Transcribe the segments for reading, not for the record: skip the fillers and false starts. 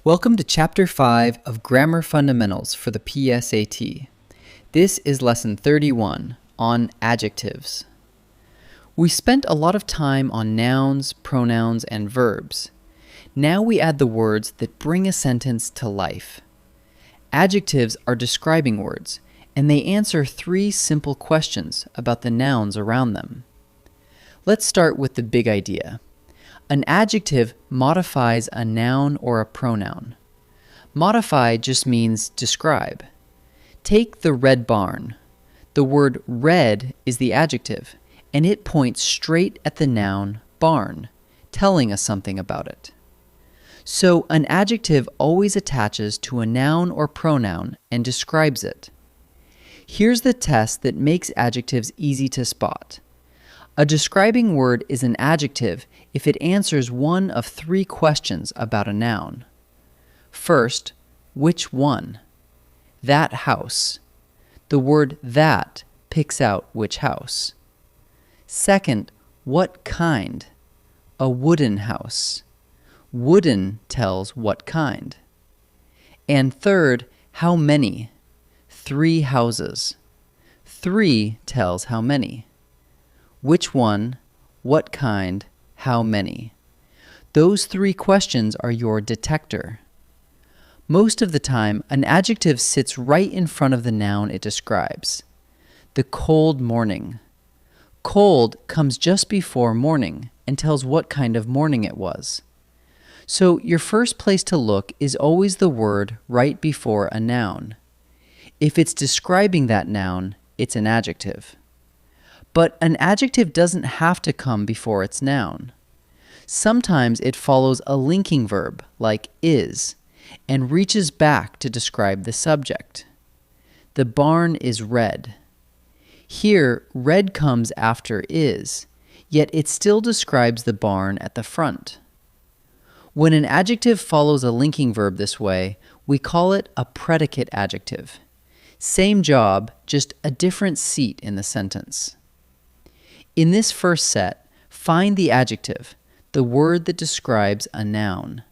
Welcome to Chapter 5 of Grammar Fundamentals for the PSAT. This is Lesson 31 on adjectives. We spent a lot of time on nouns, pronouns, and verbs. Now we add the words that bring a sentence to life. Adjectives are describing words, and they answer three simple questions about the nouns around them. Let's start with the big idea. An adjective modifies a noun or a pronoun. Modify just means describe. Take the red barn. The word red is the adjective, and it points straight at the noun barn, telling us something about it. So an adjective always attaches to a noun or pronoun and describes it. Here's the test that makes adjectives easy to spot. A describing word is an adjective if it answers one of three questions about a noun. First, which one? That house. The word that picks out which house. Second, what kind? A wooden house. Wooden tells what kind. And third, how many? 3 houses. 3 tells how many. Which one, what kind, how many? Those three questions are your detector. Most of the time, an adjective sits right in front of the noun it describes. The cold morning. Cold comes just before morning and tells what kind of morning it was. So your first place to look is always the word right before a noun. If it's describing that noun, it's an adjective. But an adjective doesn't have to come before its noun. Sometimes it follows a linking verb, like is, and reaches back to describe the subject. The barn is red. Here, red comes after is, yet it still describes the barn at the front. When an adjective follows a linking verb this way, we call it a predicate adjective. Same job, just a different seat in the sentence. In this first set, find the adjective, the word that describes a noun.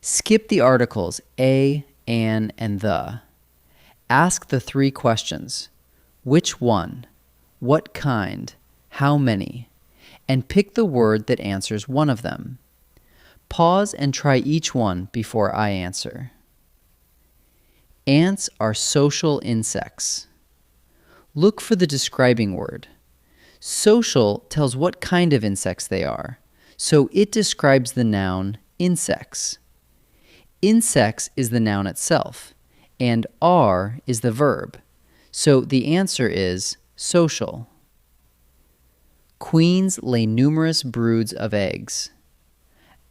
Skip the articles a, an, and the. Ask the three questions. Which one? What kind? How many? And pick the word that answers one of them. Pause and try each one before I answer. Ants are social insects. Look for the describing word. Social tells what kind of insects they are, so it describes the noun insects. Insects is the noun itself, and are is the verb, so the answer is social. Queens lay numerous broods of eggs.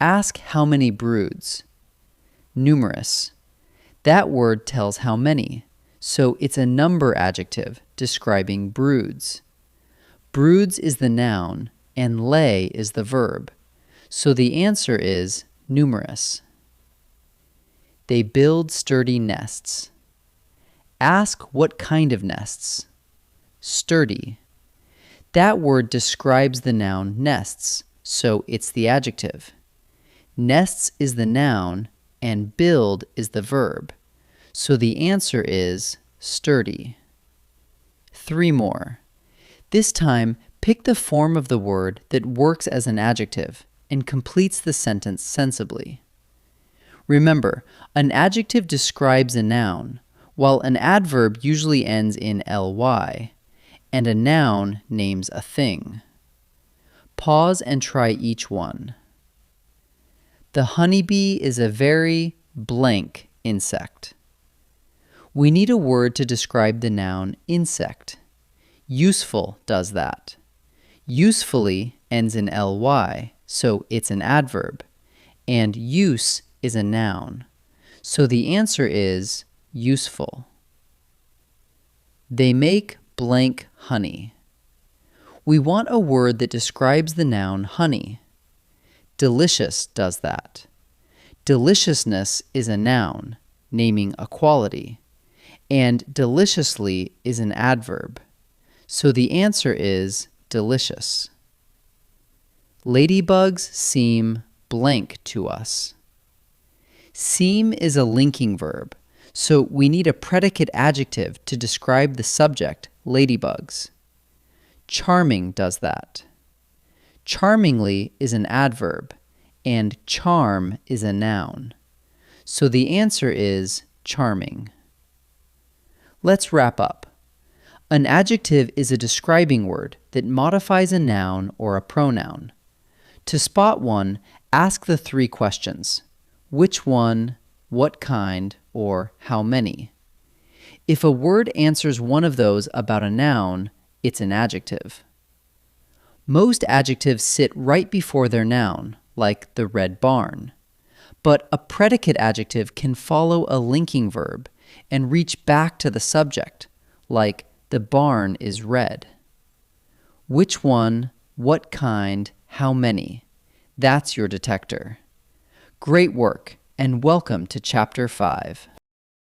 Ask how many broods. Numerous. That word tells how many, so it's a number adjective describing broods. Broods is the noun, and lay is the verb, so the answer is numerous. They build sturdy nests. Ask what kind of nests. Sturdy. That word describes the noun nests, so it's the adjective. Nests is the noun, and build is the verb, so the answer is sturdy. 3 more. This time, pick the form of the word that works as an adjective and completes the sentence sensibly. Remember, an adjective describes a noun, while an adverb usually ends in ly, and a noun names a thing. Pause and try each one. The honeybee is a very blank insect. We need a word to describe the noun insect. Useful does that. Usefully ends in ly, so it's an adverb, and use is a noun, so the answer is useful. They make blank honey. We want a word that describes the noun honey. Delicious does that. Deliciousness is a noun, naming a quality, and deliciously is an adverb. So the answer is delicious. Ladybugs seem blank to us. Seem is a linking verb, so we need a predicate adjective to describe the subject, ladybugs. Charming does that. Charmingly is an adverb, and charm is a noun. So the answer is charming. Let's wrap up. An adjective is a describing word that modifies a noun or a pronoun. To spot one, ask the three questions: which one, what kind, or how many. If a word answers one of those about a noun, it's an adjective. Most adjectives sit right before their noun, like the red barn. But a predicate adjective can follow a linking verb and reach back to the subject, like the barn is red. Which one, what kind, how many? That's your detector. Great work, and welcome to Chapter 5.